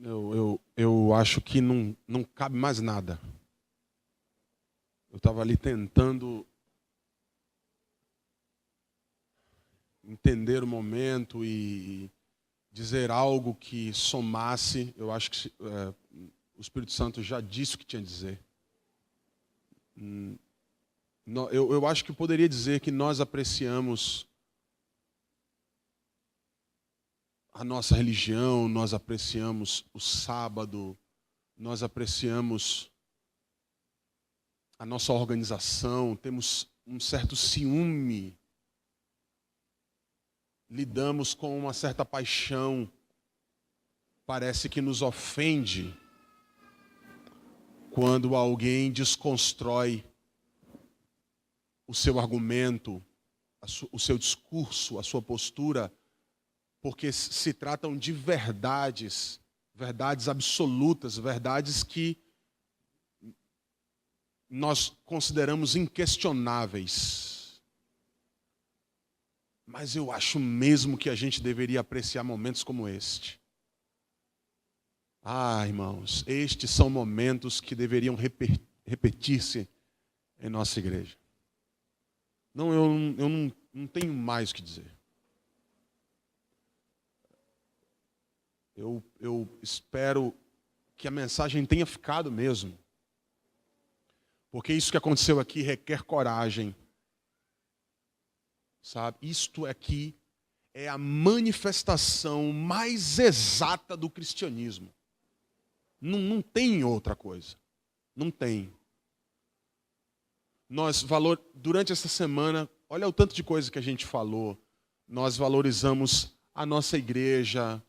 Eu acho que não cabe mais nada. Eu estava ali tentando entender o momento e dizer algo que somasse. Eu acho que o Espírito Santo já disse o que tinha a dizer. Eu acho que eu poderia dizer que nós apreciamos a nossa religião, nós apreciamos o sábado, nós apreciamos a nossa organização, temos um certo ciúme, lidamos com uma certa paixão, parece que nos ofende quando alguém desconstrói o seu argumento, o seu discurso, a sua postura, porque se tratam de verdades, verdades absolutas, verdades que nós consideramos inquestionáveis. Mas eu acho mesmo que a gente deveria apreciar momentos como este. Irmãos, estes são momentos que deveriam repetir-se em nossa igreja. Eu não tenho mais o que dizer. Eu espero que a mensagem tenha ficado mesmo. Porque isso que aconteceu aqui requer coragem. Sabe? Isto aqui é a manifestação mais exata do cristianismo. Não tem outra coisa. Não tem. Durante essa semana, olha o tanto de coisa que a gente falou. Nós valorizamos a nossa igreja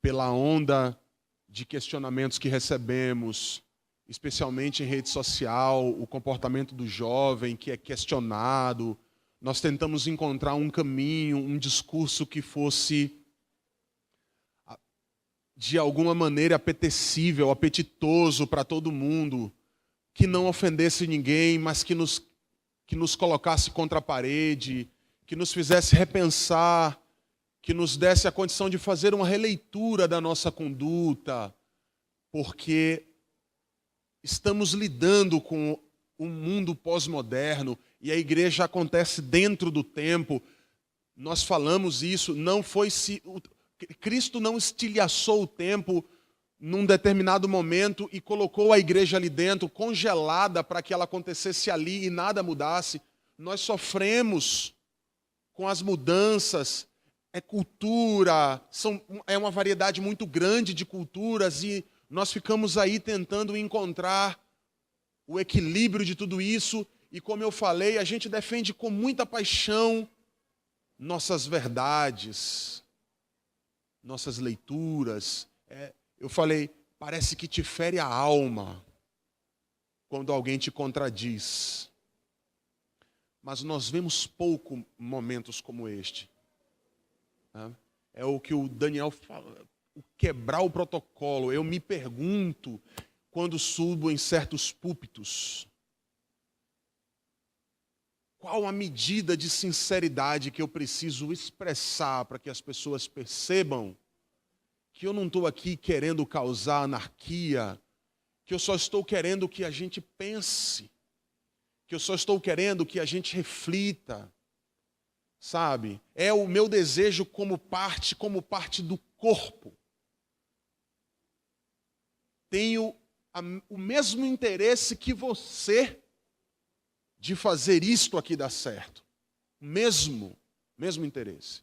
pela onda de questionamentos que recebemos, especialmente em rede social, o comportamento do jovem que é questionado. Nós tentamos encontrar um caminho, um discurso que fosse, de alguma maneira, apetecível, apetitoso para todo mundo, que não ofendesse ninguém, mas que nos colocasse contra a parede, que nos fizesse repensar, que nos desse a condição de fazer uma releitura da nossa conduta, porque estamos lidando com um mundo pós-moderno e a igreja acontece dentro do tempo. Nós falamos isso, Cristo não estilhaçou o tempo num determinado momento e colocou a igreja ali dentro, congelada, para que ela acontecesse ali e nada mudasse. Nós sofremos com as mudanças. É cultura, é uma variedade muito grande de culturas e nós ficamos aí tentando encontrar o equilíbrio de tudo isso. E como eu falei, a gente defende com muita paixão nossas verdades, nossas leituras. Eu falei, parece que te fere a alma quando alguém te contradiz. Mas nós vemos pouco momentos como este. É o que o Daniel fala, o quebrar o protocolo. Eu me pergunto, quando subo em certos púlpitos, qual a medida de sinceridade que eu preciso expressar para que as pessoas percebam que eu não estou aqui querendo causar anarquia, que eu só estou querendo que a gente pense, que eu só estou querendo que a gente reflita. Sabe? É o meu desejo como parte do corpo. Tenho o mesmo interesse que você de fazer isto aqui dar certo. Mesmo interesse.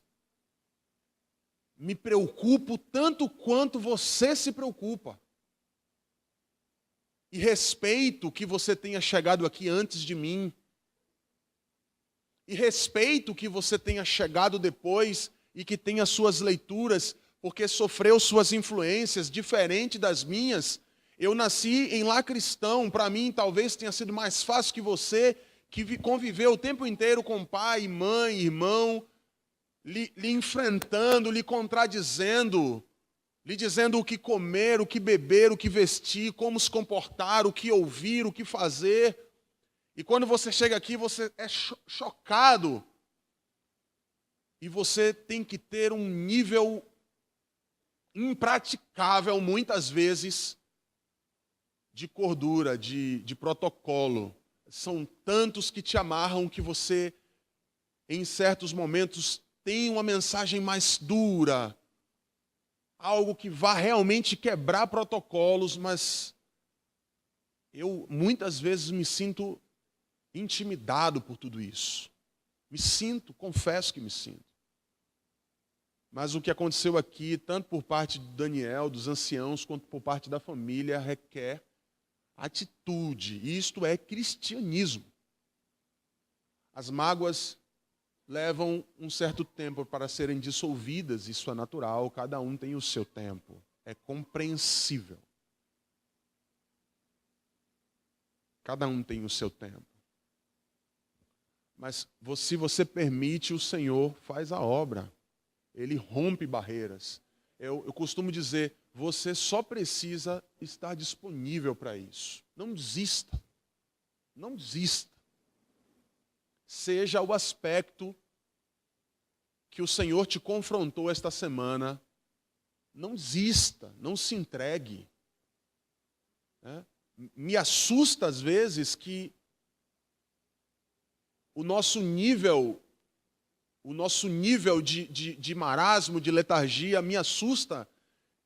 Me preocupo tanto quanto você se preocupa. E respeito que você tenha chegado aqui antes de mim. E respeito que você tenha chegado depois e que tenha suas leituras, porque sofreu suas influências, diferente das minhas. Eu nasci em lar cristão, para mim talvez tenha sido mais fácil que você, que conviveu o tempo inteiro com pai, mãe, irmão, lhe enfrentando, lhe contradizendo, lhe dizendo o que comer, o que beber, o que vestir, como se comportar, o que ouvir, o que fazer. E quando você chega aqui, você é chocado. E você tem que ter um nível impraticável muitas vezes de cordura, de protocolo. São tantos que te amarram que você, em certos momentos, tem uma mensagem mais dura, algo que vá realmente quebrar protocolos, mas eu muitas vezes me sinto intimidado por tudo isso. Confesso que me sinto. Mas o que aconteceu aqui, tanto por parte de Daniel, dos anciãos, quanto por parte da família, requer atitude. Isto é cristianismo. As mágoas levam um certo tempo para serem dissolvidas, isso é natural, cada um tem o seu tempo. É compreensível. Cada um tem o seu tempo. Mas se você permite, o Senhor faz a obra. Ele rompe barreiras. Eu costumo dizer, você só precisa estar disponível para isso. Não desista. Não desista. Seja o aspecto que o Senhor te confrontou esta semana. Não desista, não se entregue. Me assusta às vezes que o nosso nível de marasmo, de letargia, me assusta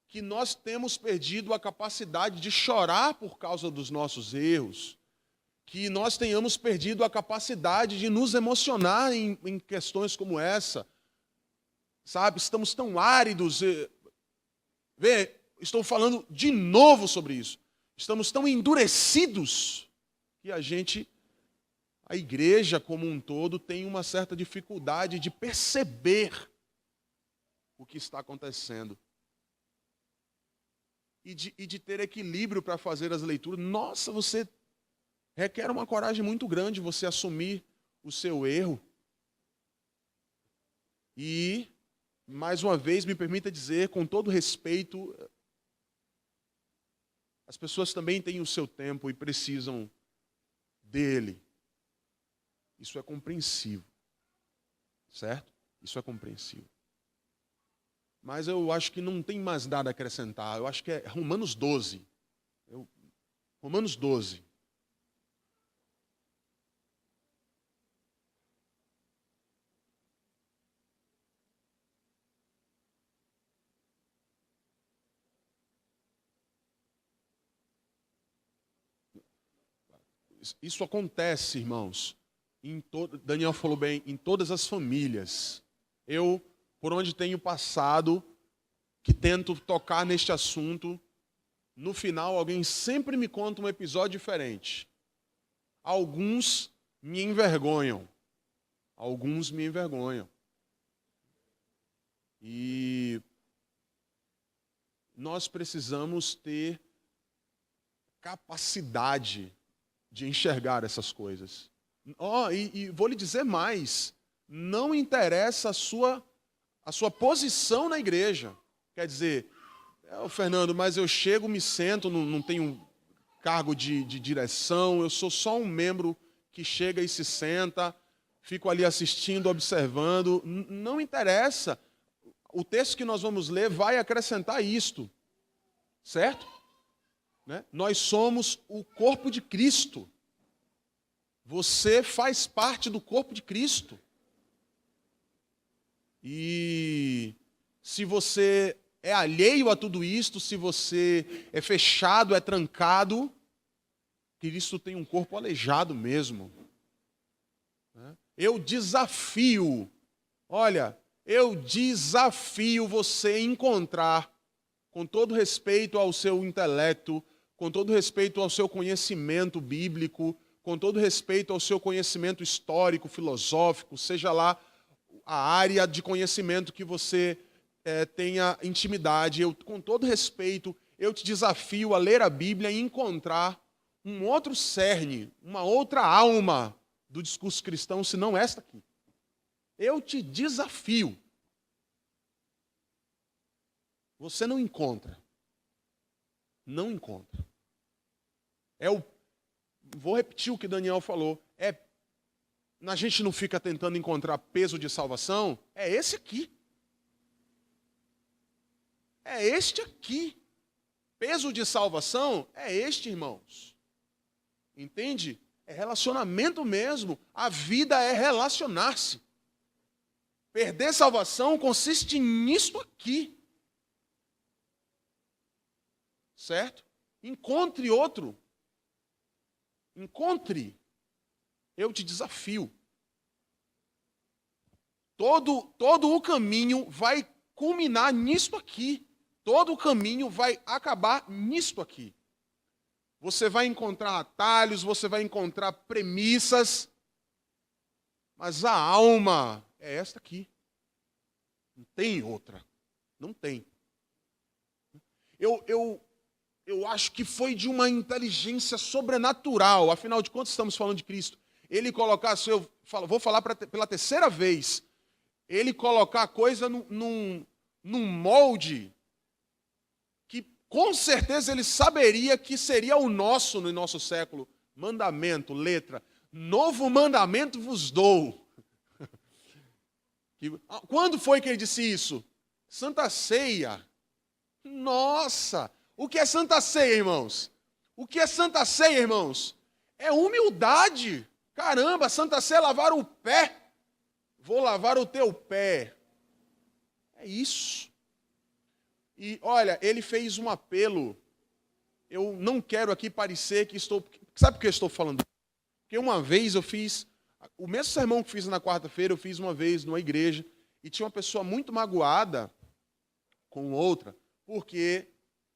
que nós temos perdido a capacidade de chorar por causa dos nossos erros, que nós tenhamos perdido a capacidade de nos emocionar em questões como essa. Sabe, estamos tão áridos. Estou falando de novo sobre isso. Estamos tão endurecidos que a igreja como um todo tem uma certa dificuldade de perceber o que está acontecendo. E de ter equilíbrio para fazer as leituras. Nossa, você requer uma coragem muito grande você assumir o seu erro. E, mais uma vez, me permita dizer, com todo respeito, as pessoas também têm o seu tempo e precisam dele. Isso é compreensível. Certo? Isso é compreensível. Mas eu acho que não tem mais nada a acrescentar. Eu acho que é Romanos 12. Romanos 12. Isso acontece, irmãos. Daniel falou bem, em todas as famílias. Eu, por onde tenho passado, que tento tocar neste assunto, no final alguém sempre me conta um episódio diferente. Alguns me envergonham. Alguns me envergonham. E nós precisamos ter capacidade de enxergar essas coisas. E vou lhe dizer mais, não interessa a sua posição na igreja. Quer dizer, Fernando, mas eu chego, me sento, não tenho cargo de direção, eu sou só um membro que chega e se senta, fico ali assistindo, observando. Não interessa. O texto que nós vamos ler vai acrescentar isto. Certo? Né? Nós somos o corpo de Cristo. Você faz parte do corpo de Cristo. E se você é alheio a tudo isto, se você é fechado, é trancado, Cristo tem um corpo aleijado mesmo. Eu desafio você a encontrar, com todo respeito ao seu intelecto, com todo respeito ao seu conhecimento bíblico, com todo respeito ao seu conhecimento histórico, filosófico, seja lá a área de conhecimento que você tenha intimidade, com todo respeito, eu te desafio a ler a Bíblia e encontrar um outro cerne, uma outra alma do discurso cristão, senão esta aqui. Eu te desafio. Você não encontra. Não encontra. Vou repetir o que Daniel falou. A gente não fica tentando encontrar peso de salvação. É esse aqui. é este aqui. Peso de salvação é este, irmãos. Entende? É relacionamento mesmo. A vida é relacionar-se. Perder salvação consiste nisso aqui. Certo? Encontre outro. Encontre. Eu te desafio. Todo o caminho vai culminar nisto aqui. Todo o caminho vai acabar nisto aqui. Você vai encontrar atalhos, você vai encontrar premissas, mas a alma é esta aqui. Não tem outra. Não tem. Eu acho que foi de uma inteligência sobrenatural, afinal de contas estamos falando de Cristo. Ele colocasse, vou falar pela terceira vez, ele colocar a coisa num molde que com certeza ele saberia que seria o nosso no nosso século. Mandamento, letra. Novo mandamento vos dou. Quando foi que ele disse isso? Santa Ceia. Nossa! O que é Santa Ceia, irmãos? O que é Santa Ceia, irmãos? É humildade. Caramba, Santa Ceia é lavar o pé. Vou lavar o teu pé. É isso. E olha, ele fez um apelo. Eu não quero aqui parecer que estou... Sabe por que eu estou falando? Porque uma vez eu fiz... O mesmo sermão que fiz na quarta-feira, eu fiz uma vez numa igreja. E tinha uma pessoa muito magoada com outra. Porque...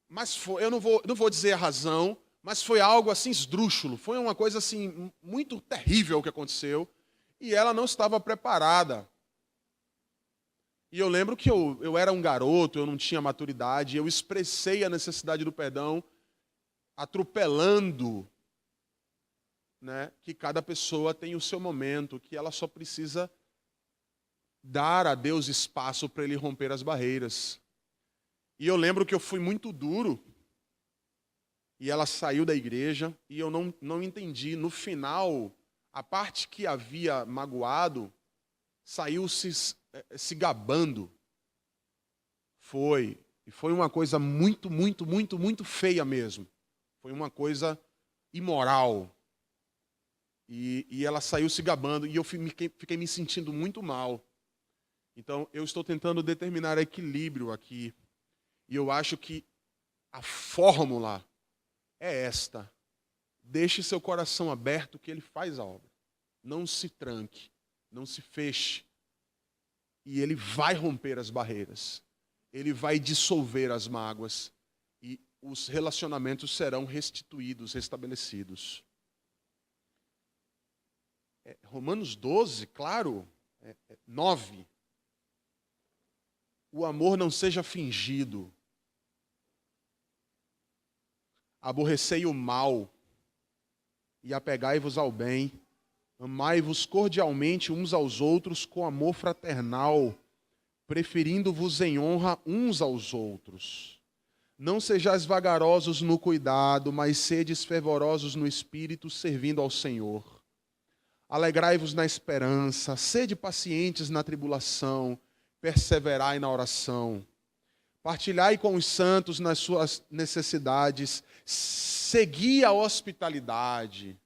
Mas foi, eu não vou dizer a razão, mas foi algo assim esdrúxulo. Foi uma coisa assim muito terrível que aconteceu. E ela não estava preparada. E eu lembro que eu era um garoto, eu não tinha maturidade, eu expressei a necessidade do perdão, atropelando, né, que cada pessoa tem o seu momento, que ela só precisa dar a Deus espaço para ele romper as barreiras. E eu lembro que eu fui muito duro, e ela saiu da igreja, e eu não entendi. No final, a parte que havia magoado, saiu se gabando. Foi uma coisa muito, muito, muito, muito feia mesmo. Foi uma coisa imoral. E ela saiu se gabando, e eu fiquei me sentindo muito mal. Então, eu estou tentando determinar equilíbrio aqui. E eu acho que a fórmula é esta. Deixe seu coração aberto que ele faz a obra. Não se tranque, não se feche. E ele vai romper as barreiras. Ele vai dissolver as mágoas. E os relacionamentos serão restituídos, restabelecidos. Romanos 12, claro, 9. O amor não seja fingido. Aborrecei o mal e apegai-vos ao bem. Amai-vos cordialmente uns aos outros com amor fraternal, preferindo-vos em honra uns aos outros. Não sejais vagarosos no cuidado, mas sedes fervorosos no espírito, servindo ao Senhor. Alegrai-vos na esperança, sede pacientes na tribulação, perseverai na oração. Partilhai com os santos nas suas necessidades, segui a hospitalidade.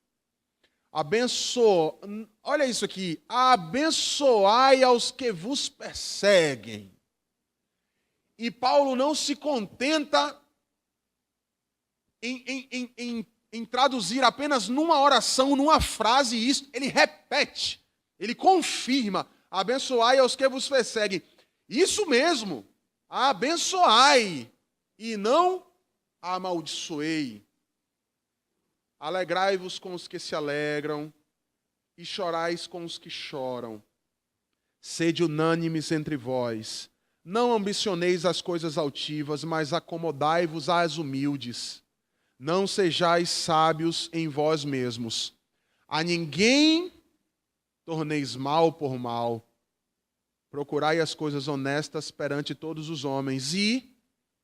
Olha isso aqui, abençoai aos que vos perseguem. E Paulo não se contenta em traduzir apenas numa oração, numa frase isso, ele repete, ele confirma, abençoai aos que vos perseguem. Isso mesmo, abençoai e não amaldiçoei. Alegrai-vos com os que se alegram e chorais com os que choram. Sede unânimes entre vós. Não ambicioneis as coisas altivas, mas acomodai-vos às humildes. Não sejais sábios em vós mesmos. A ninguém torneis mal por mal. Procurai as coisas honestas perante todos os homens e,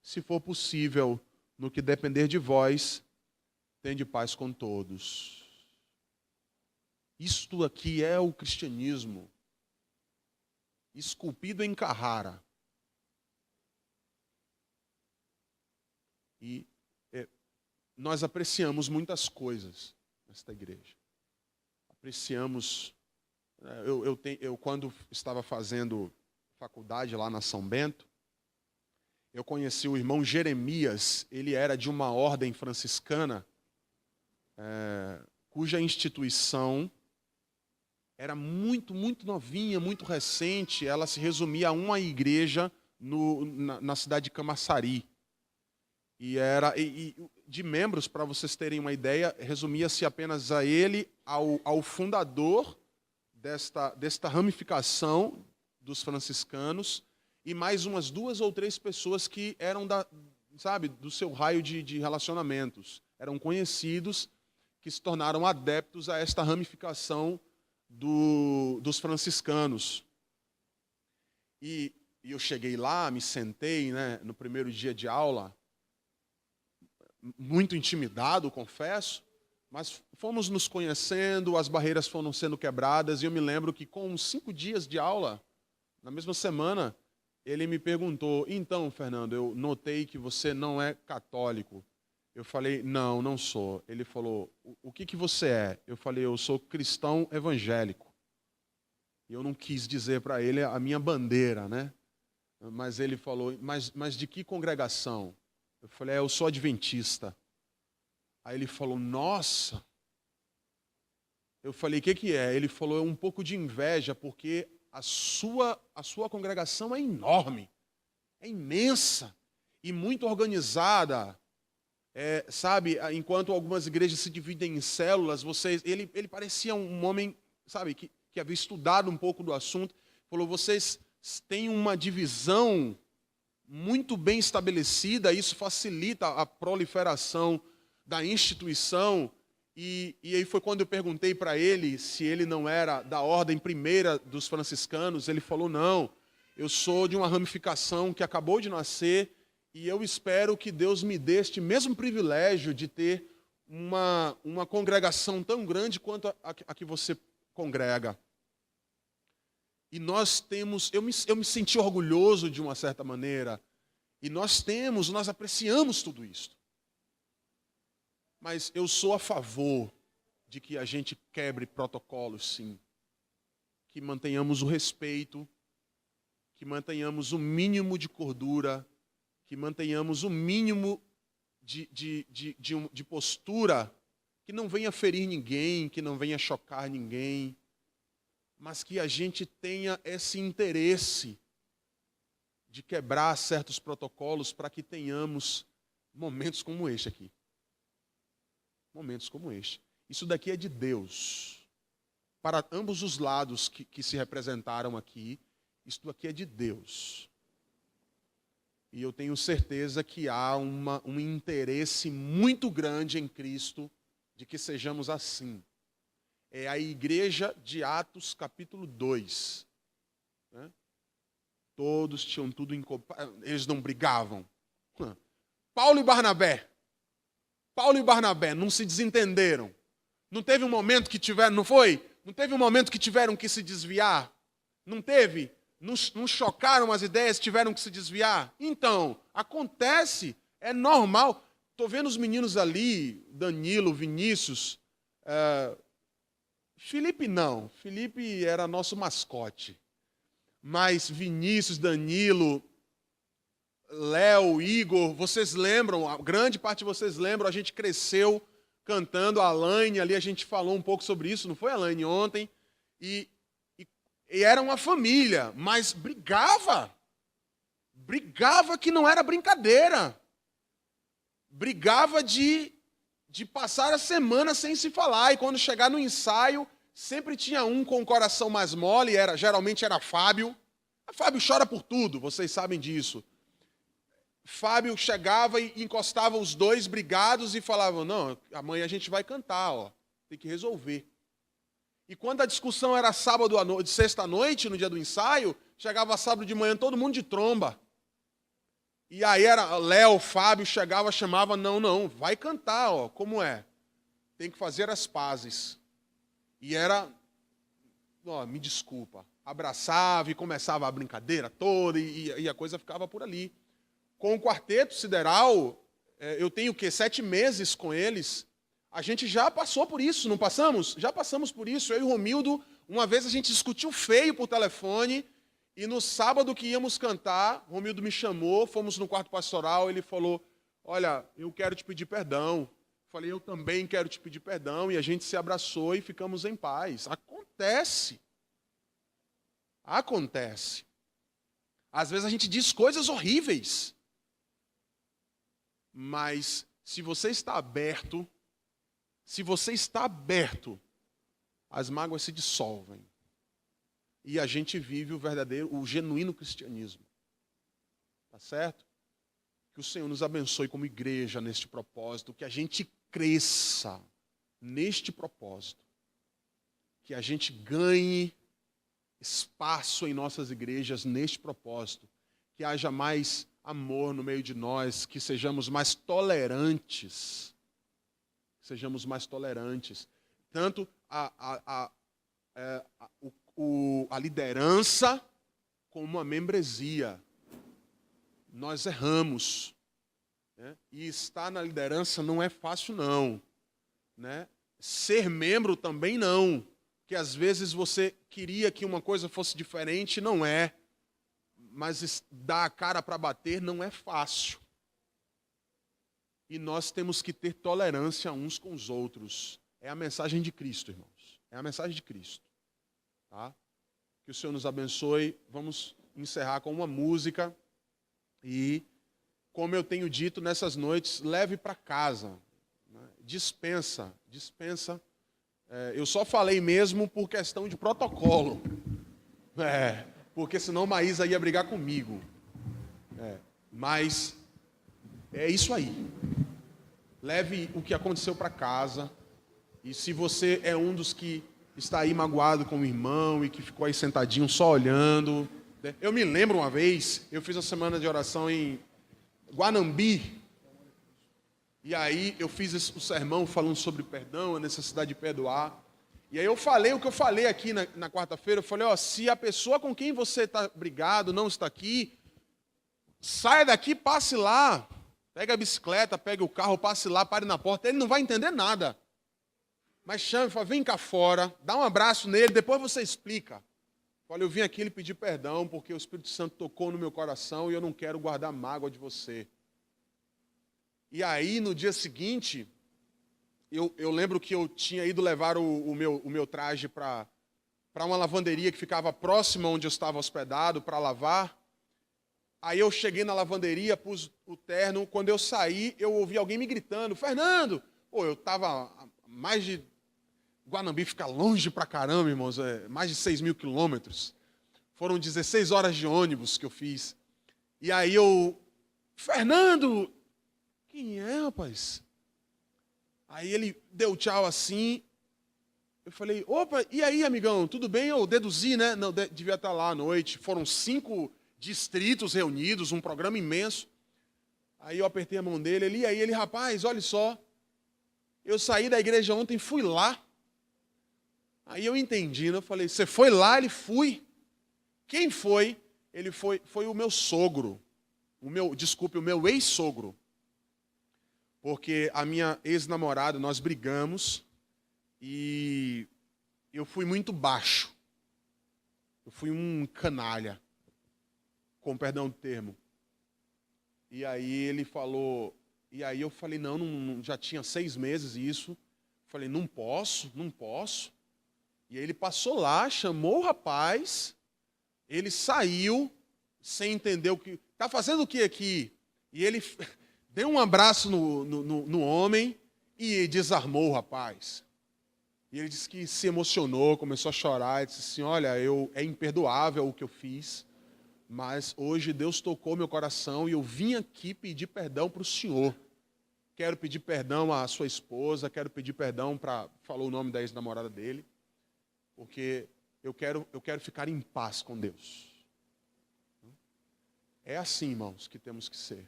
se for possível, no que depender de vós, tende paz com todos. Isto aqui é o cristianismo, esculpido em Carrara. E nós apreciamos muitas coisas nesta igreja. Apreciamos. Eu quando estava fazendo faculdade lá na São Bento, eu conheci o irmão Jeremias. Ele era de uma ordem franciscana, cuja instituição era muito, muito novinha, muito recente. Ela se resumia a uma igreja na cidade de Camaçari. E de membros, para vocês terem uma ideia, resumia-se apenas a ele, ao fundador desta ramificação dos franciscanos, e mais umas 2 ou 3 pessoas que eram do seu raio de relacionamentos. Eram conhecidos, que se tornaram adeptos a esta ramificação dos franciscanos. E eu cheguei lá, me sentei, né, no primeiro dia de aula, muito intimidado, confesso, mas fomos nos conhecendo, as barreiras foram sendo quebradas, e eu me lembro que com uns 5 dias de aula, na mesma semana, ele me perguntou: então, Fernando, eu notei que você não é católico. Eu falei: não, não sou. Ele falou: o que você é? Eu falei: eu sou cristão evangélico. E eu não quis dizer para ele a minha bandeira, né? Mas ele falou: mas de que congregação? Eu falei: eu sou adventista. Aí ele falou: nossa. Eu falei: o que é? Ele falou: é um pouco de inveja, porque a sua congregação é enorme, é imensa e muito organizada. Sabe, enquanto algumas igrejas se dividem em células, ele parecia um homem, sabe, que havia estudado um pouco do assunto. Falou: vocês têm uma divisão muito bem estabelecida, isso facilita a proliferação da instituição. E aí foi quando eu perguntei para ele se ele não era da ordem primeira dos franciscanos. Ele falou: não, eu sou de uma ramificação que acabou de nascer, e eu espero que Deus me dê este mesmo privilégio de ter uma congregação tão grande quanto a que você congrega. E nós temos, eu me senti orgulhoso de uma certa maneira, e nós apreciamos tudo isso. Mas eu sou a favor de que a gente quebre protocolos, sim. Que mantenhamos o respeito, que mantenhamos o mínimo de cordura, que mantenhamos o mínimo de postura, que não venha ferir ninguém, que não venha chocar ninguém, mas que a gente tenha esse interesse de quebrar certos protocolos para que tenhamos momentos como este aqui. Momentos como este. Isso daqui é de Deus. Para ambos os lados que se representaram aqui, isso aqui é de Deus. E eu tenho certeza que há um interesse muito grande em Cristo de que sejamos assim. É a igreja de Atos capítulo 2. Né? Todos tinham tudo em comum. Eles não brigavam. Paulo e Barnabé não se desentenderam. Não teve um momento que tiveram, não foi? Não teve um momento que tiveram que se desviar? Não teve? Não chocaram as ideias, tiveram que se desviar? Então, acontece, é normal. Estou vendo os meninos ali, Danilo, Vinícius. Felipe não. Felipe era nosso mascote. Mas Vinícius, Danilo, Léo, Igor, vocês lembram, a grande parte de vocês lembram, a gente cresceu cantando, a Alaine, ali a gente falou um pouco sobre isso, não foi, Alaine, ontem? E era uma família, mas brigava que não era brincadeira, brigava de passar a semana sem se falar, e quando chegar no ensaio, sempre tinha um com o coração mais mole, geralmente era Fábio. Fábio chora por tudo, vocês sabem disso. Fábio chegava e encostava os dois brigados e falava: não, amanhã a gente vai cantar, ó, tem que resolver. E quando a discussão era sábado à noite, sexta à noite, no dia do ensaio, chegava sábado de manhã todo mundo de tromba. E aí era Léo, Fábio, chegava, chamava: não, vai cantar, ó, como é? Tem que fazer as pazes. E era, ó, me desculpa, abraçava e começava a brincadeira toda e a coisa ficava por ali. Com o quarteto sideral, eu tenho o quê? 7 meses com eles. A gente já passou por isso, não passamos? Já passamos por isso. Eu e o Romildo, uma vez a gente discutiu feio por telefone, e no sábado que íamos cantar, o Romildo me chamou, fomos no quarto pastoral, ele falou, olha, eu quero te pedir perdão. Falei, eu também quero te pedir perdão, e a gente se abraçou e ficamos em paz. Acontece. Acontece. Às vezes a gente diz coisas horríveis, mas se você está aberto, as mágoas se dissolvem. E a gente vive o genuíno cristianismo. Tá certo? Que o Senhor nos abençoe como igreja neste propósito, que a gente cresça neste propósito, que a gente ganhe espaço em nossas igrejas neste propósito, que haja mais amor no meio de nós, que sejamos mais tolerantes, tanto a liderança como a membresia. Nós erramos, né? E estar na liderança não é fácil, não, né? Ser membro também não, porque às vezes você queria que uma coisa fosse diferente, não é, mas dar a cara para bater não é fácil. E nós temos que ter tolerância uns com os outros. É a mensagem de Cristo, irmãos. É a mensagem de Cristo. Tá? Que o Senhor nos abençoe. Vamos encerrar com uma música. E, como eu tenho dito nessas noites, leve para casa. Dispensa. Eu só falei mesmo por questão de protocolo. Porque senão Maísa ia brigar comigo. Mas é isso aí. Leve o que aconteceu para casa. E se você é um dos que está aí magoado com o irmão e que ficou aí sentadinho só olhando. Eu me lembro uma vez, eu fiz uma semana de oração em Guanambi. E aí eu fiz o sermão falando sobre perdão, a necessidade de perdoar. E aí eu falei o que eu falei aqui na quarta-feira. Eu falei, se a pessoa com quem você está brigado não está aqui, saia daqui, passe lá. Pega a bicicleta, pega o carro, passe lá, pare na porta. Ele não vai entender nada. Mas chame, fala, vem cá fora, dá um abraço nele, depois você explica. Olha, eu vim aqui lhe pedir perdão porque o Espírito Santo tocou no meu coração e eu não quero guardar mágoa de você. E aí, no dia seguinte, eu lembro que eu tinha ido levar o meu traje para uma lavanderia que ficava próxima onde eu estava hospedado para lavar. Aí eu cheguei na lavanderia, pus o terno. Quando eu saí, eu ouvi alguém me gritando, Fernando! Eu estava mais de... Guanambi fica longe pra caramba, irmãos, mais de 6.000 quilômetros. Foram 16 horas de ônibus que eu fiz. E aí Fernando! Quem é, rapaz? Aí ele deu tchau assim. Eu falei, opa, e aí, amigão, tudo bem? Eu deduzi, né? Não, devia estar lá à noite. Foram 5 distritos reunidos, um programa imenso. Aí eu apertei a mão dele, e aí ele, rapaz, olha só. Eu saí da igreja ontem, fui lá. Aí eu entendi, né? Eu falei, você foi lá? Ele fui. Quem foi? Ele foi o meu sogro. O meu ex-sogro. Porque a minha ex-namorada, nós brigamos e eu fui muito baixo. Eu fui um canalha, com perdão do termo. E aí ele falou, e aí eu falei, não, já tinha 6 meses isso. Falei, não posso. E aí ele passou lá, chamou o rapaz, ele saiu, sem entender o que... Está fazendo o que aqui? E ele deu um abraço no homem e desarmou o rapaz. E ele disse que se emocionou, começou a chorar, e disse assim, olha, é imperdoável o que eu fiz, mas hoje Deus tocou meu coração e eu vim aqui pedir perdão para o senhor. Quero pedir perdão à sua esposa, quero pedir perdão falou o nome da ex-namorada dele, porque eu quero ficar em paz com Deus. É assim, irmãos, que temos que ser.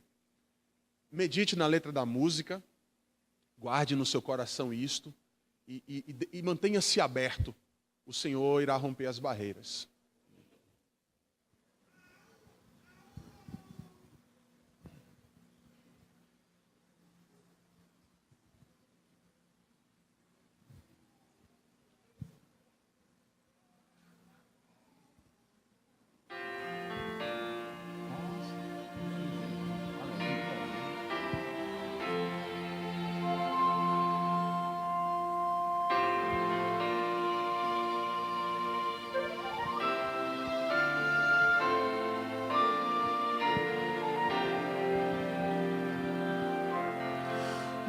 Medite na letra da música, guarde no seu coração isto e mantenha-se aberto. O Senhor irá romper as barreiras.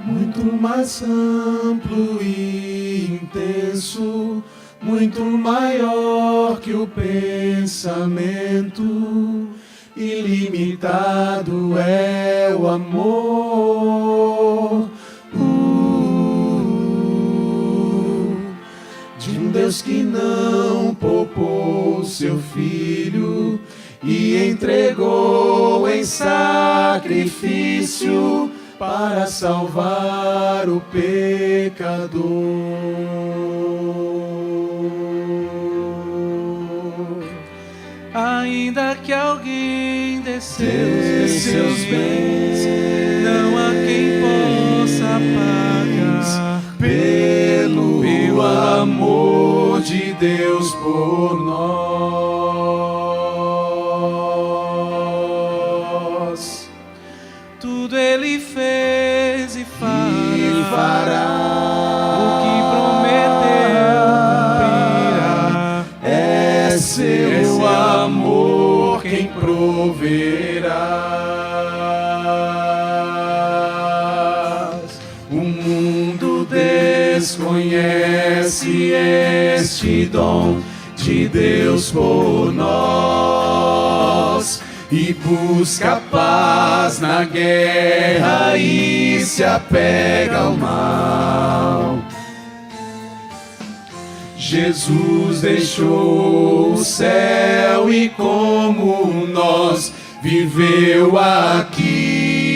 muito mais amplo e intenso, muito maior que o pensamento, ilimitado é o amor. De um Deus que não poupou seu Filho e entregou em sacrifício para salvar o pecador. Ainda que alguém dê seus bens, não há quem possa pagar pelo amor de Deus por nós. Tudo Ele fez e fará, o que prometeu cumprirá. É seu amor quem proverá. O mundo desconhece este dom de Deus por nós e busca paz na guerra e se apega ao mal. Jesus deixou o céu e como nós viveu aqui.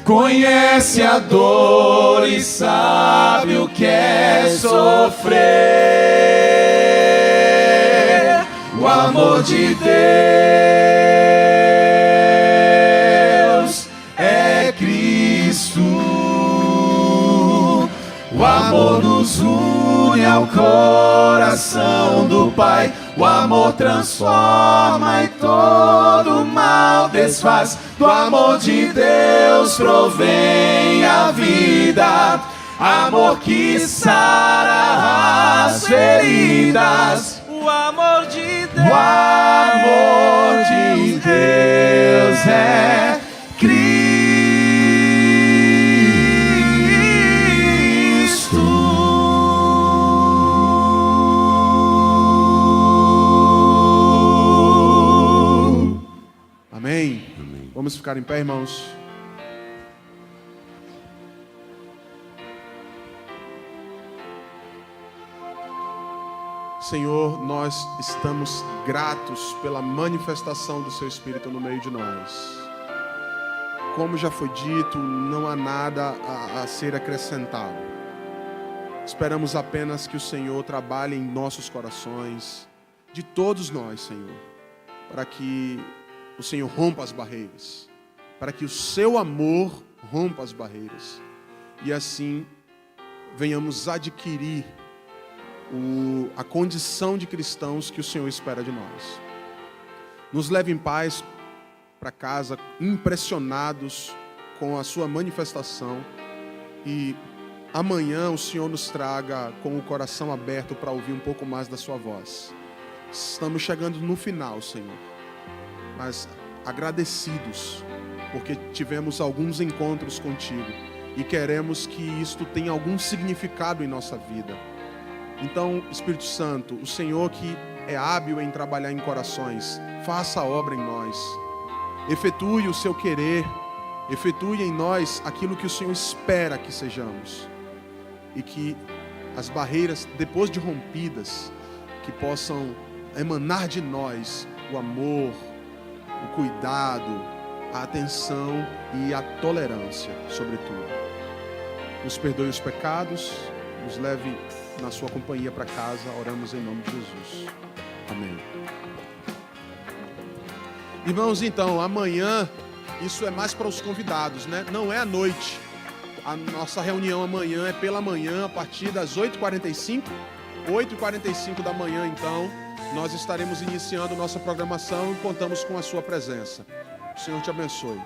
Conhece a dor e sabe o que é sofrer. O amor de Deus é Cristo. O amor nos une ao coração do Pai. O amor transforma e todo mal desfaz. Do amor de Deus provém a vida, amor que sara as feridas. O amor de Deus, O amor de Deus é Cristo. Amém? Vamos ficar em pé, irmãos. Senhor, nós estamos gratos pela manifestação do Seu Espírito no meio de nós. Como já foi dito, não há nada a ser acrescentado. Esperamos apenas que o Senhor trabalhe em nossos corações, de todos nós, Senhor, para que o Senhor rompa as barreiras, para que o Seu amor rompa as barreiras, e assim venhamos adquirir a condição de cristãos que o Senhor espera de nós. Nos leve em paz para casa, impressionados com a sua manifestação, e amanhã o Senhor nos traga com o coração aberto para ouvir um pouco mais da sua voz. Estamos chegando no final, Senhor, mas agradecidos porque tivemos alguns encontros contigo e queremos que isto tenha algum significado em nossa vida. Então, Espírito Santo, o Senhor que é hábil em trabalhar em corações, faça a obra em nós. Efetue o seu querer, efetue em nós aquilo que o Senhor espera que sejamos. E que as barreiras, depois de rompidas, que possam emanar de nós o amor, o cuidado, a atenção e a tolerância, sobretudo. Nos perdoe os pecados, nos leve na sua companhia para casa. Oramos em nome de Jesus. Amém. Irmãos, então, amanhã, isso é mais para os convidados, né? Não é à noite. A nossa reunião amanhã é pela manhã, a partir das 8h45. 8h45 da manhã, então, nós estaremos iniciando nossa programação e contamos com a sua presença. O Senhor te abençoe.